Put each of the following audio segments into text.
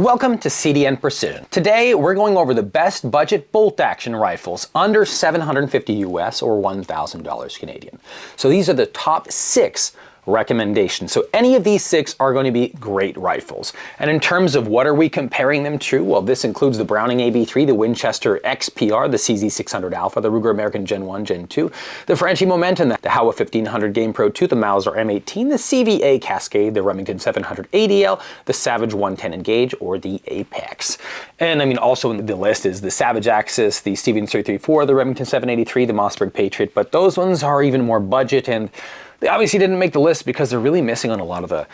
Welcome to CDN Precision. Today we're going over the best budget bolt action rifles under $750 US or $1,000 Canadian. So these are the top 6 recommendations. So any of these 6 are going to be great rifles. And in terms of what are we comparing them to? Well, this includes the Browning AB3, the Winchester XPR, the CZ600 Alpha, the Ruger American Gen 1, Gen 2, the Franchi Momentum, the Howa 1500 Game Pro 2, the Mauser M18, the CVA Cascade, the Remington 700 ADL, the Savage 110 Engage, or the Apex. And I mean, also in the list is the Savage Axis, the Stevens 334, the Remington 783, the Mossberg Patriot, but those ones are even more budget, and they obviously didn't make the list because they're really missing on a lot of the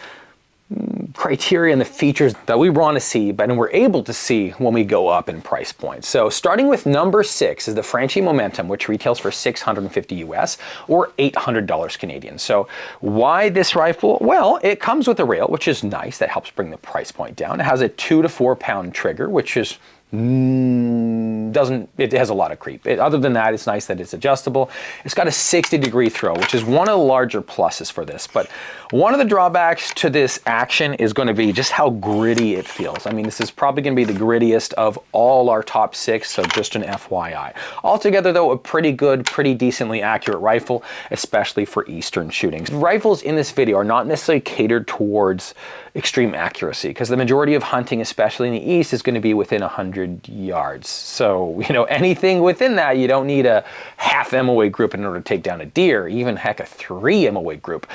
criteria and the features that we want to see, but we're able to see when we go up in price points. So starting with number 6 is the Franchi Momentum, which retails for $650 US or $800 Canadian. So why this rifle? Well, it comes with a rail, which is nice. That helps bring the price point down. It has a 2 to 4 pound trigger, which is it has a lot of creep. Other than that, it's nice that it's adjustable. It's got a 60-degree throw, which is one of the larger pluses for this. But one of the drawbacks to this action is going to be just how gritty it feels. I mean, this is probably going to be the grittiest of all our top 6, so just an FYI. Altogether, though, a pretty good, pretty decently accurate rifle, especially for Eastern shooting. Rifles in this video are not necessarily catered towards extreme accuracy, because the majority of hunting, especially in the East, is going to be within 100 yards. So, you know, anything within that, you don't need a half MOA group in order to take down a deer. Even heck, a 3 MOA group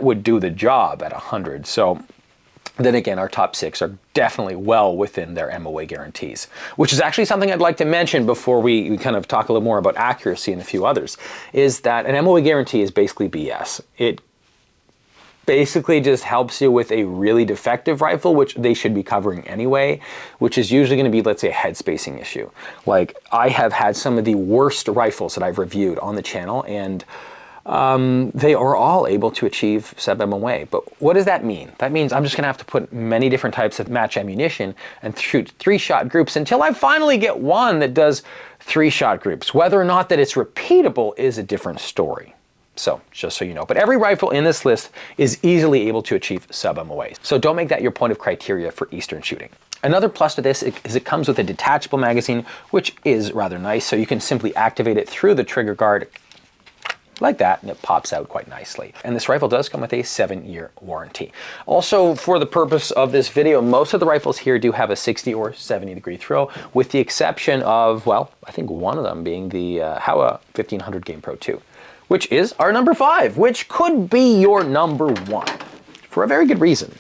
would do the job at 100. So then again, our top 6 are definitely well within their MOA guarantees, which is actually something I'd like to mention before we kind of talk a little more about accuracy and a few others, is that an MOA guarantee is basically BS. It basically just helps you with a really defective rifle, which they should be covering anyway, which is usually going to be, let's say, a head spacing issue. Like, I have had some of the worst rifles that I've reviewed on the channel, and they are all able to achieve sub-MOA. But what does that mean? That means I'm just going to have to put many different types of match ammunition and shoot 3-shot groups until I finally get one that does 3-shot groups. Whether or not that it's repeatable is a different story. So, just so you know. But every rifle in this list is easily able to achieve sub-MOA. So don't make that your point of criteria for Eastern shooting. Another plus to this is it comes with a detachable magazine, which is rather nice. So you can simply activate it through the trigger guard like that, and it pops out quite nicely. And this rifle does come with a 7-year warranty. Also, for the purpose of this video, most of the rifles here do have a 60 or 70-degree throw, with the exception of, well, I think one of them being the Howa 1500 Game Pro 2. Which is our number 5, which could be your number 1, for a very good reason.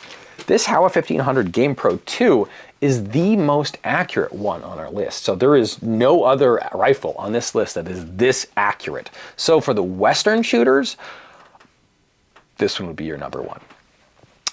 This Howa 1500 Game Pro 2 is the most accurate one on our list. So there is no other rifle on this list that is this accurate. So for the Western shooters, this one would be your number 1.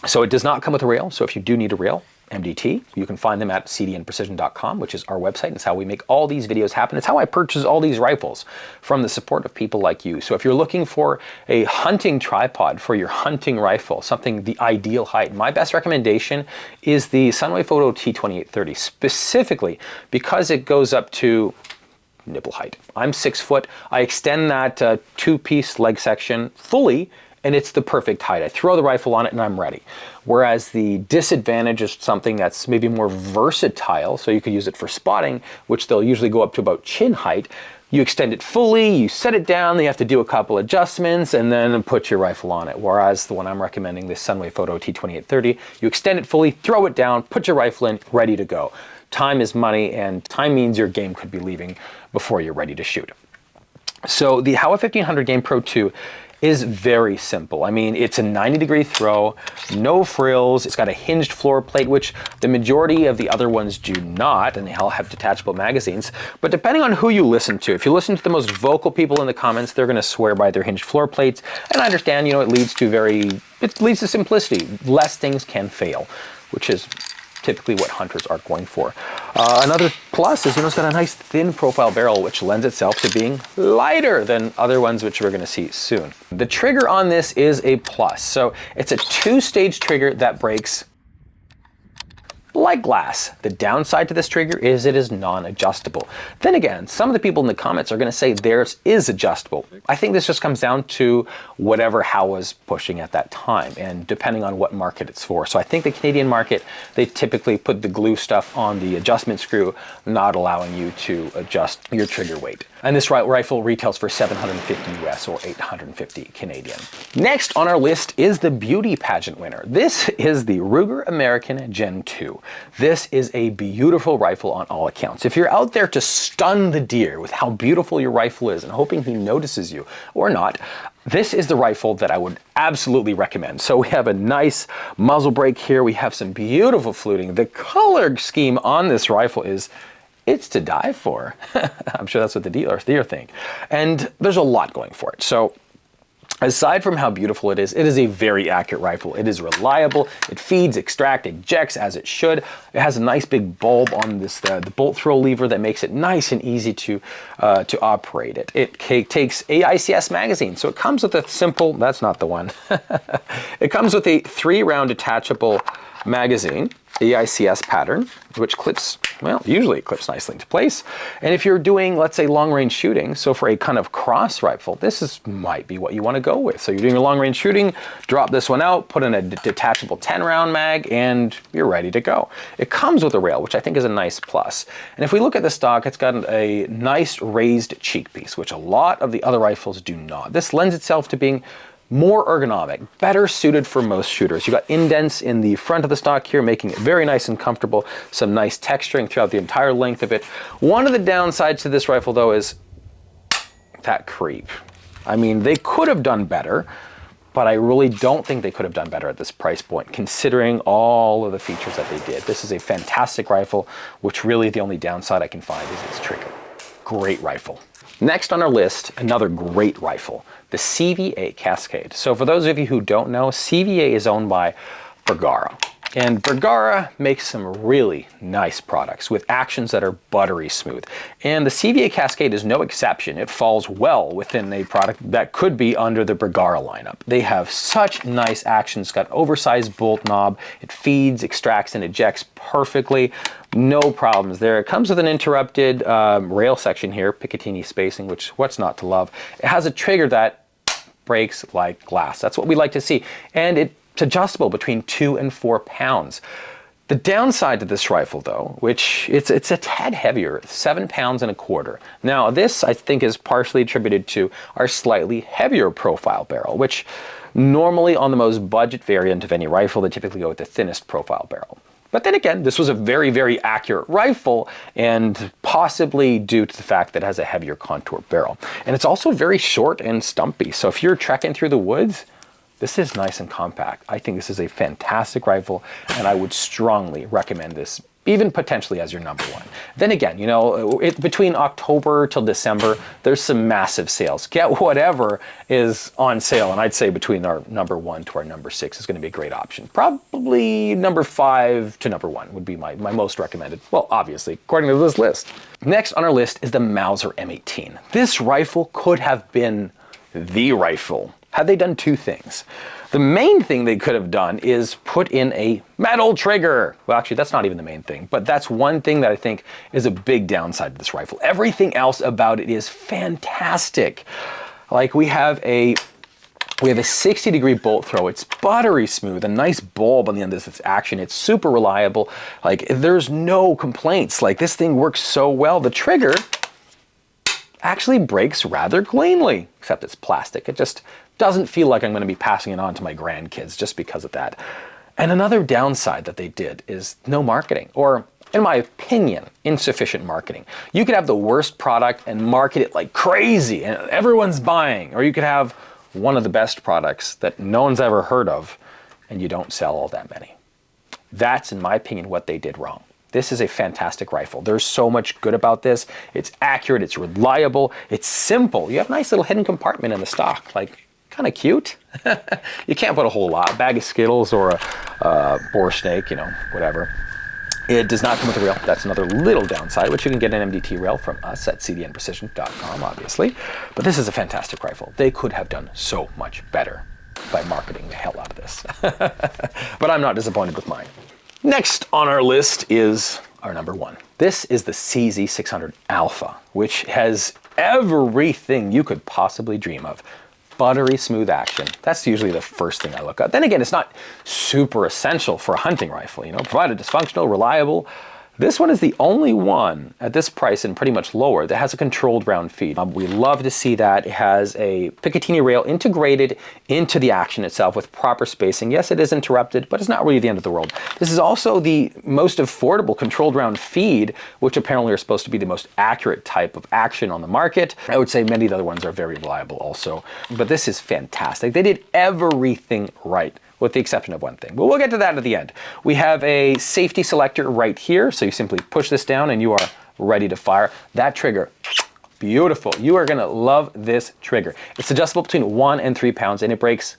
So it does not come with a rail, so if you do need a rail, MDT, you can find them at cdnprecision.com, which is our website. It's how we make all these videos happen. It's how I purchase all these rifles, from the support of people like you. So if you're looking for a hunting tripod for your hunting rifle, something the ideal height, my best recommendation is the Sunway Photo T2830, specifically because it goes up to nipple height. I'm 6 foot. I extend that 2-piece leg section fully, and it's the perfect height. I throw the rifle on it and I'm ready. Whereas the disadvantage is something that's maybe more versatile, so you could use it for spotting, which they'll usually go up to about chin height. You extend it fully, you set it down, you have to do a couple adjustments, and then put your rifle on it. Whereas the one I'm recommending, this Sunway Photo T2830, you extend it fully, throw it down, put your rifle in, ready to go. Time is money, and time means your game could be leaving before you're ready to shoot. So the Howa 1500 Game Pro 2 is very simple. I mean, it's a 90-degree throw, no frills. It's got a hinged floor plate, which the majority of the other ones do not, and they all have detachable magazines. But depending on who you listen to, if you listen to the most vocal people in the comments, they're going to swear by their hinged floor plates. And I understand, you know, it leads to simplicity. Less things can fail, which is typically what hunters are going for. Another plus is, you know, it's got a nice thin profile barrel, which lends itself to being lighter than other ones, which we're going to see soon. The trigger on this is a plus. So it's a 2-stage trigger that breaks like glass. The downside to this trigger is it is non-adjustable. Then again, some of the people in the comments are going to say theirs is adjustable. I think this just comes down to whatever Howa's pushing at that time, and depending on what market it's for. So I think the Canadian market, they typically put the glue stuff on the adjustment screw, not allowing you to adjust your trigger weight. And this rifle retails for $750 US or 850 Canadian. Next on our list is the beauty pageant winner. This is the Ruger American Gen 2. This is a beautiful rifle on all accounts. If you're out there to stun the deer with how beautiful your rifle is and hoping he notices you or not, this is the rifle that I would absolutely recommend. So we have a nice muzzle brake here. We have some beautiful fluting. The color scheme on this rifle it's to die for. I'm sure that's what the dealers think. And there's a lot going for it. So aside from how beautiful it is a very accurate rifle. It is reliable. It feeds, extracts, ejects as it should. It has a nice big bulb on this the bolt throw lever that makes it nice and easy to operate it. It takes AICS magazine, so it comes with a simple. That's not the one. It comes with a 3-round detachable magazine, AICS pattern, which clips, well, usually it clips nicely into place. And if you're doing, let's say, long-range shooting, so for a kind of cross rifle, might be what you want to go with. So you're doing your long-range shooting, drop this one out, put in a detachable 10-round mag, and you're ready to go. It comes with a rail, which I think is a nice plus. And if we look at the stock, it's got a nice raised cheek piece, which a lot of the other rifles do not. This lends itself to being more ergonomic, better suited for most shooters. You've got indents in the front of the stock here, making it very nice and comfortable. Some nice texturing throughout the entire length of it. One of the downsides to this rifle, though, is that creep. I mean, they could have done better, but I really don't think they could have done better at this price point, considering all of the features that they did. This is a fantastic rifle, which really the only downside I can find is its trigger. Great rifle. Next on our list, another great rifle, the CVA Cascade. So for those of you who don't know, CVA is owned by Bergara. And Bergara makes some really nice products with actions that are buttery smooth. And the CVA Cascade is no exception. It falls well within a product that could be under the Bergara lineup. They have such nice actions. It's got an oversized bolt knob. It feeds, extracts, and ejects perfectly. No problems there. It comes with an interrupted rail section here, Picatinny spacing, which what's not to love. It has a trigger that breaks like glass. That's what we like to see. And it's adjustable between 2 and 4 pounds. The downside to this rifle, though, which it's a tad heavier, 7 pounds and a quarter. Now, this I think is partially attributed to our slightly heavier profile barrel, which normally on the most budget variant of any rifle, they typically go with the thinnest profile barrel. But then again, this was a very, very accurate rifle, and possibly due to the fact that it has a heavier contour barrel. And it's also very short and stumpy. So if you're trekking through the woods, this is nice and compact. I think this is a fantastic rifle, and I would strongly recommend this, even potentially as your number one. Then again, you know, between October till December, there's some massive sales. Get whatever is on sale, and I'd say between our number 1 to our number 6 is going to be a great option. Probably number 5 to number 1 would be my most recommended. Well, obviously, according to this list. Next on our list is the Mauser M18. This rifle could have been the rifle had they done 2 things. The main thing they could have done is put in a metal trigger. Well, actually, that's not even the main thing, but that's one thing that I think is a big downside to this rifle. Everything else about it is fantastic. Like we have a 60-degree bolt throw. It's buttery smooth, a nice bulb on the end of this action. It's super reliable. Like there's no complaints. Like this thing works so well. The trigger actually breaks rather cleanly, except it's plastic. It just doesn't feel like I'm going to be passing it on to my grandkids just because of that. And another downside that they did is no marketing, or in my opinion, insufficient marketing. You could have the worst product and market it like crazy and everyone's buying, or you could have one of the best products that no one's ever heard of and you don't sell all that many. That's, in my opinion, what they did wrong. This is a fantastic rifle. There's so much good about this. It's accurate, it's reliable, it's simple. You have a nice little hidden compartment in the stock, like kind of cute. You can't put a whole lot, a bag of Skittles or a boar snake, you know, whatever. It does not come with a rail. That's another little downside, which you can get an MDT rail from us at cdnprecision.com, obviously. But this is a fantastic rifle. They could have done so much better by marketing the hell out of this. But I'm not disappointed with mine. Next on our list is our number one. This is the CZ600 Alpha, which has everything you could possibly dream of. Buttery smooth action. That's usually the first thing I look at. Then again, it's not super essential for a hunting rifle, you know, provided it's functional, reliable. This one is the only one at this price and pretty much lower that has a controlled round feed. We love to see that. It has a Picatinny rail integrated into the action itself with proper spacing. Yes, it is interrupted, but it's not really the end of the world. This is also the most affordable controlled round feed, which apparently are supposed to be the most accurate type of action on the market. I would say many of the other ones are very reliable also, but this is fantastic. They did everything right, with the exception of one thing. But we'll get to that at the end. We have a safety selector right here, so you simply push this down and you are ready to fire. That trigger, beautiful. You are gonna love this trigger. It's adjustable between 1 and 3 pounds and it breaks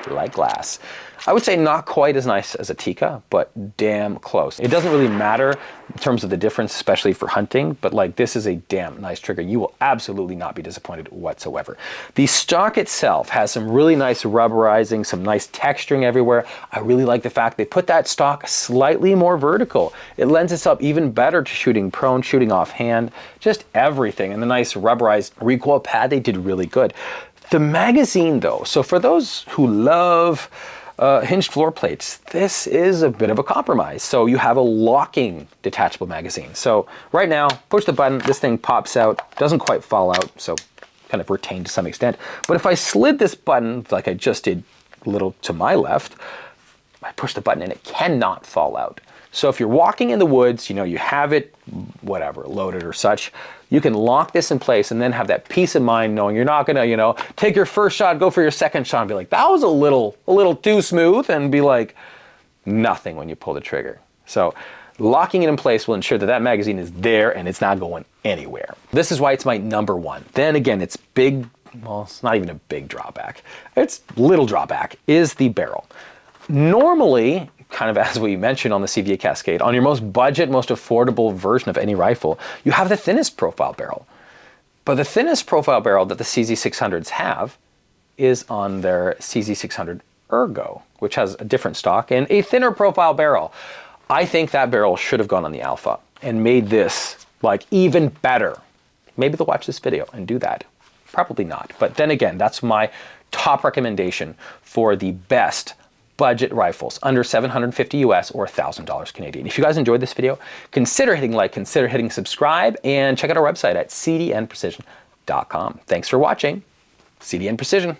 like glass. I would say not quite as nice as a Tikka, but damn close. It doesn't really matter in terms of the difference, especially for hunting, but like this is a damn nice trigger. You will absolutely not be disappointed whatsoever. The stock itself has some really nice rubberizing, some nice texturing everywhere. I really like the fact they put that stock slightly more vertical. It lends itself even better to shooting prone, shooting offhand, just everything. And the nice rubberized recoil pad, they did really good. The magazine though, so for those who love hinged floor plates, this is a bit of a compromise. So you have a locking detachable magazine. So right now, push the button, this thing pops out, doesn't quite fall out, so kind of retained to some extent. But if I slid this button, like I just did a little to my left, I push the button and it cannot fall out. So if you're walking in the woods, you know, you have it, whatever, loaded or such, you can lock this in place and then have that peace of mind knowing you're not gonna, you know, take your first shot, go for your second shot and be like, that was a little too smooth, and be like, nothing when you pull the trigger. So locking it in place will ensure that that magazine is there and it's not going anywhere. This is why it's my number one. Then again, it's big, well, it's not even a big drawback. It's little drawback is the barrel. Normally, kind of as we mentioned on the CVA Cascade, on your most budget, most affordable version of any rifle, you have the thinnest profile barrel. But the thinnest profile barrel that the CZ600s have is on their CZ600 Ergo, which has a different stock and a thinner profile barrel. I think that barrel should have gone on the Alpha and made this like even better. Maybe they'll watch this video and do that. Probably not. But then again, that's my top recommendation for the best budget rifles under $750 US or $1,000 Canadian. If you guys enjoyed this video, consider hitting like, consider hitting subscribe, and check out our website at cdnprecision.com. Thanks for watching. CDN Precision.